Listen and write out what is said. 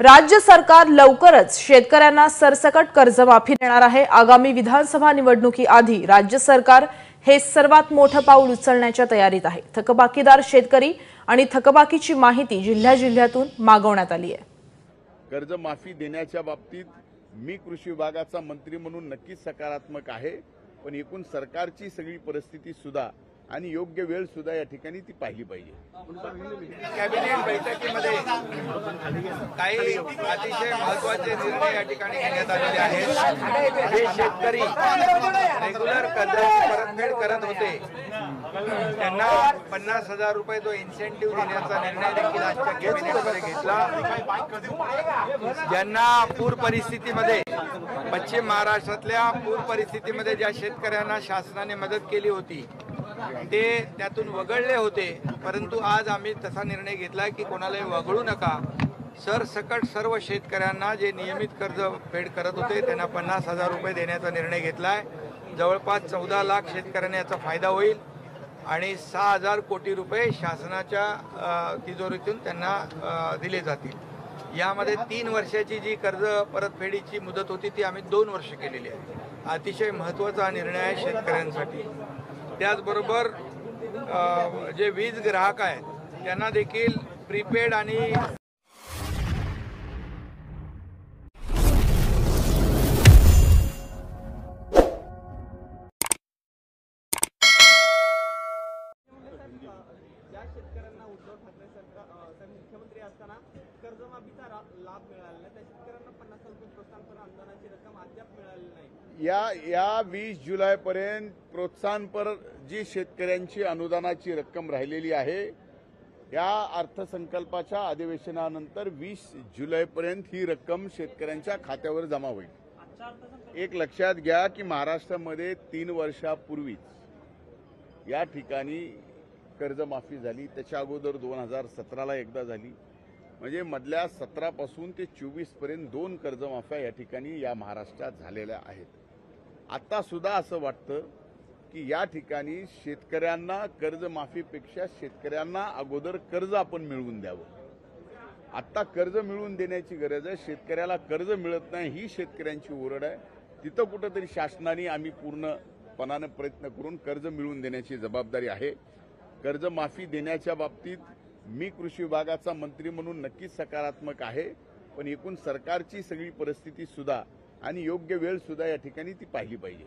राज्य सरकार लवकरच शेतकऱ्यांना सरसकट कर्जमाफी देणार आहे। आगामी विधानसभा निवडणुकीआधी राज्य सरकार हे सर्वात मोठं पाऊल उचलण्याच्या तयारीत आहे। थकबाकीदार शेतकरी आणि थकबाकीची माहिती जिल्ह्यातून मागवण्यात आली आहे। कर्जमाफी देण्याच्या बाबतीत मी कृषी विभागाचा मंत्री म्हणून नक्कीच सकारात्मक आहे, पण एकूण सरकारची सगळी परिस्थिती सुद्धा आणि योग्य वेळ सुद्धा या ठिकाणी ती पाहिली पाहिजे। कॅबिनेट बैठकीमध्ये काही अतिशय महत्त्वाचे निर्णय या ठिकाणी घेण्यात आलेले आहेत। जे शेतकरी रेग्युलर कर्जाची परतफेड करत होते त्यांना 50,000 रुपये जो इन्सेंटिव्ह देण्याचा निर्णय देखील आजच्या कॅबिनेटमध्ये घेतला। ज्यांना पूर परिस्थितीमध्ये पश्चिम महाराष्ट्रातल्या पूर परिस्थितीमध्ये ज्या शेतकऱ्यांना शासनाने मदत केली होती ते त्यातून वगळले होते, परंतु आज आम्ही तसा निर्णय घेतला की कोणालाही वगळू नका। सरसकट सर्व शेतकऱ्यांना जे नियमित कर्ज फेड करत होते त्यांना 50,000 रुपये देण्याचा निर्णय घेतलाय। जवळपास 14 लाख शेतकऱ्यांना याचा फायदा होईल आणि 6,000 कोटी रुपये शासनाच्या तिजोरीतून त्यांना दिले जातील। यामध्ये 3 वर्षाची जी कर्ज परतफेडीची मुदत होती ती आम्ही 2 वर्ष केलेली आहे। अतिशय महत्त्वाचा निर्णय आहे शेतकऱ्यांसाठी। त्याचबरोबर जे वीज ग्राहक आहेत त्यांना देखील प्रीपेड आणि ज्या शेतकऱ्यांना उद्धव ठाकरे सरकार मुख्यमंत्री असताना कर्जमाफीचा लाभ मिळाला नाही त्या शेतकऱ्यांना 50,000 रुपये प्रोत्साहनपर अनुदानाची रक्कम अद्याप मिळाली नाही। या 20 जुलैपर्यंत प्रोत्साहनपर जी शेतकऱ्यांची अनुदानाची रक्कम राहिलेली आहे या अर्थसंकल्पाच्या अधिवेशनानंतर 20 जुलैपर्यंत ही रक्कम शेतकऱ्यांच्या खात्यावर जमा होईल। एक लक्षात घ्या की महाराष्ट्रामध्ये 3 वर्षापूर्वीच या ठिकाणी कर्जमाफी झाली। त्याच्या अगोदर 2017ला एकदा झाली, म्हणजे मधल्या 17 पासून ते 24 पर्यंत 2 कर्जमाफ्या या ठिकाणी या महाराष्ट्रात झालेल्या आहेत। आता सुद्धा असं वाटतं की या ठिकाणी शेतकऱ्यांना कर्जमाफीपेक्षा शेतकऱ्यांना अगोदर कर्ज आपण मिळवून द्यावं। आता कर्ज मिळवून देण्याची गरज आहे। शेतकऱ्याला कर्ज मिळत नाही ही शेतकऱ्यांची ओरड आहे। तिथं कुठंतरी शासनाने आम्ही पूर्णपणाने प्रयत्न करून कर्ज मिळवून देण्याची जबाबदारी आहे। कर्जमाफी देण्याच्या बाबतीत मी कृषी विभागाचा मंत्री म्हणून नक्कीच सकारात्मक आहे, पण एकूण सरकारची सगळी परिस्थिती सुद्धा आणि योग्य वेळ सुद्धा या ठिकाणी ती पाहिली पाहिजे।